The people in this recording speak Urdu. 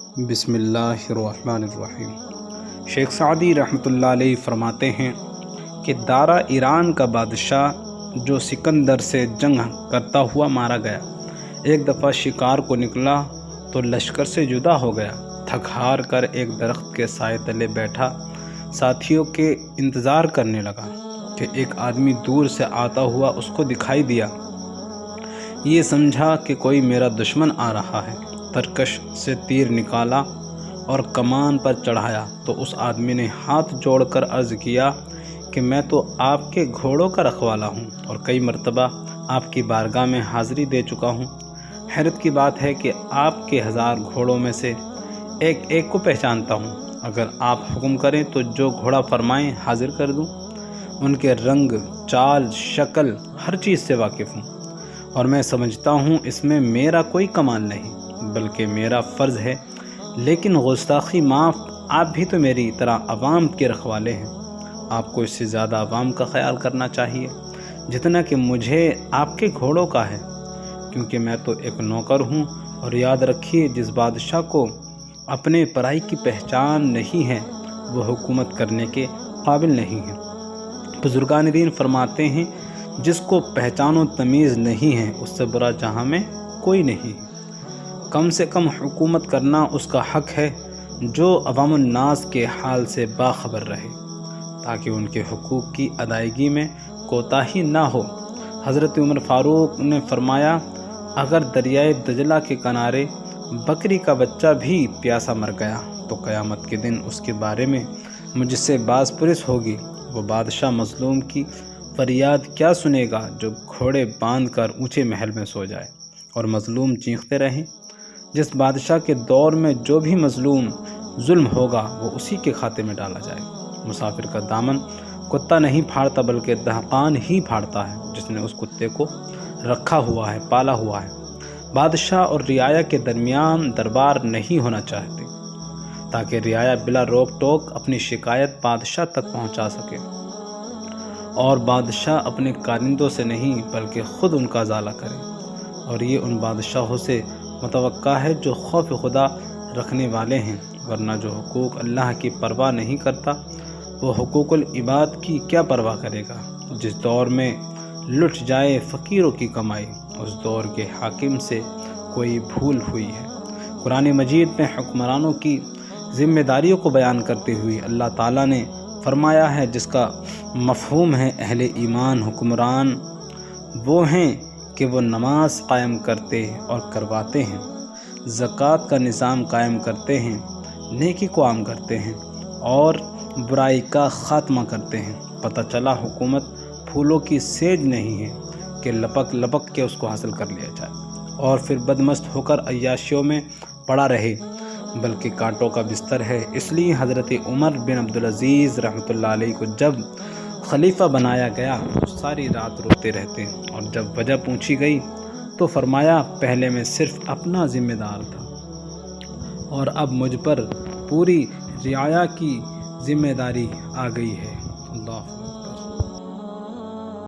بسم اللہ الرحمن الرحیم۔ شیخ سعدی رحمۃ اللہ علیہ فرماتے ہیں کہ دارا ایران کا بادشاہ جو سکندر سے جنگ کرتا ہوا مارا گیا، ایک دفعہ شکار کو نکلا تو لشکر سے جدا ہو گیا، تھک ہار کر ایک درخت کے سائے تلے بیٹھا ساتھیوں کے انتظار کرنے لگا کہ ایک آدمی دور سے آتا ہوا اس کو دکھائی دیا۔ یہ سمجھا کہ کوئی میرا دشمن آ رہا ہے، ترکش سے تیر نکالا اور کمان پر چڑھایا تو اس آدمی نے ہاتھ جوڑ کر عرض کیا کہ میں تو آپ کے گھوڑوں کا رکھوالا ہوں اور کئی مرتبہ آپ کی بارگاہ میں حاضری دے چکا ہوں۔ حیرت کی بات ہے کہ آپ کے 1000 گھوڑوں میں سے ایک ایک کو پہچانتا ہوں، اگر آپ حکم کریں تو جو گھوڑا فرمائیں حاضر کر دوں۔ ان کے رنگ، چال، شکل، ہر چیز سے واقف ہوں، اور میں سمجھتا ہوں اس میں میرا کوئی کمال نہیں بلکہ میرا فرض ہے، لیکن گستاخی معاف، آپ بھی تو میری طرح عوام کے رکھوالے ہیں، آپ کو اس سے زیادہ عوام کا خیال کرنا چاہیے جتنا کہ مجھے آپ کے گھوڑوں کا ہے، کیونکہ میں تو ایک نوکر ہوں۔ اور یاد رکھیے، جس بادشاہ کو اپنے پرائی کی پہچان نہیں ہے وہ حکومت کرنے کے قابل نہیں ہے۔ بزرگان دین فرماتے ہیں، جس کو پہچان و تمیز نہیں ہے اس سے برا جہاں میں کوئی نہیں ہے۔ کم سے کم حکومت کرنا اس کا حق ہے جو عوام الناس کے حال سے باخبر رہے تاکہ ان کے حقوق کی ادائیگی میں کوتاہی نہ ہو۔ حضرت عمر فاروق نے فرمایا، اگر دریائے دجلہ کے کنارے بکری کا بچہ بھی پیاسا مر گیا تو قیامت کے دن اس کے بارے میں مجھ سے باز پرس ہوگی۔ وہ بادشاہ مظلوم کی فریاد کیا سنے گا جو گھوڑے باندھ کر اونچے محل میں سو جائے اور مظلوم چیختے رہیں۔ جس بادشاہ کے دور میں جو بھی مظلوم ظلم ہوگا وہ اسی کے کھاتے میں ڈالا جائے گا۔ مسافر کا دامن کتا نہیں پھاڑتا بلکہ دہقان ہی پھاڑتا ہے جس نے اس کتے کو رکھا ہوا ہے، پالا ہوا ہے۔ بادشاہ اور رعایا کے درمیان دربار نہیں ہونا چاہتے تاکہ رعایا بلا روک ٹوک اپنی شکایت بادشاہ تک پہنچا سکے، اور بادشاہ اپنے کارندوں سے نہیں بلکہ خود ان کا ازالہ کرے، اور یہ ان بادشاہوں سے متوقع ہے جو خوف خدا رکھنے والے ہیں، ورنہ جو حقوق اللہ کی پرواہ نہیں کرتا وہ حقوق العباد کی کیا پرواہ کرے گا۔ جس دور میں لٹ جائے فقیروں کی کمائی، اس دور کے حاکم سے کوئی بھول ہوئی ہے۔ قرآن مجید میں حکمرانوں کی ذمہ داریوں کو بیان کرتے ہوئے اللہ تعالیٰ نے فرمایا ہے، جس کا مفہوم ہے اہل ایمان حکمران وہ ہیں کہ وہ نماز قائم کرتے اور کرواتے ہیں، زکوٰۃ کا نظام قائم کرتے ہیں، نیکی کو عام کرتے ہیں اور برائی کا خاتمہ کرتے ہیں۔ پتہ چلا حکومت پھولوں کی سیج نہیں ہے کہ لپک لپک کے اس کو حاصل کر لیا جائے اور پھر بدمست ہو کر عیاشیوں میں پڑا رہے، بلکہ کانٹوں کا بستر ہے۔ اس لیے حضرت عمر بن عبدالعزیز رحمۃ اللہ علیہ کو جب خلیفہ بنایا گیا تو ساری رات روتے رہتے، اور جب وجہ پوچھی گئی تو فرمایا، پہلے میں صرف اپنا ذمہ دار تھا اور اب مجھ پر پوری رعایا کی ذمہ داری آ گئی ہے۔ اللہ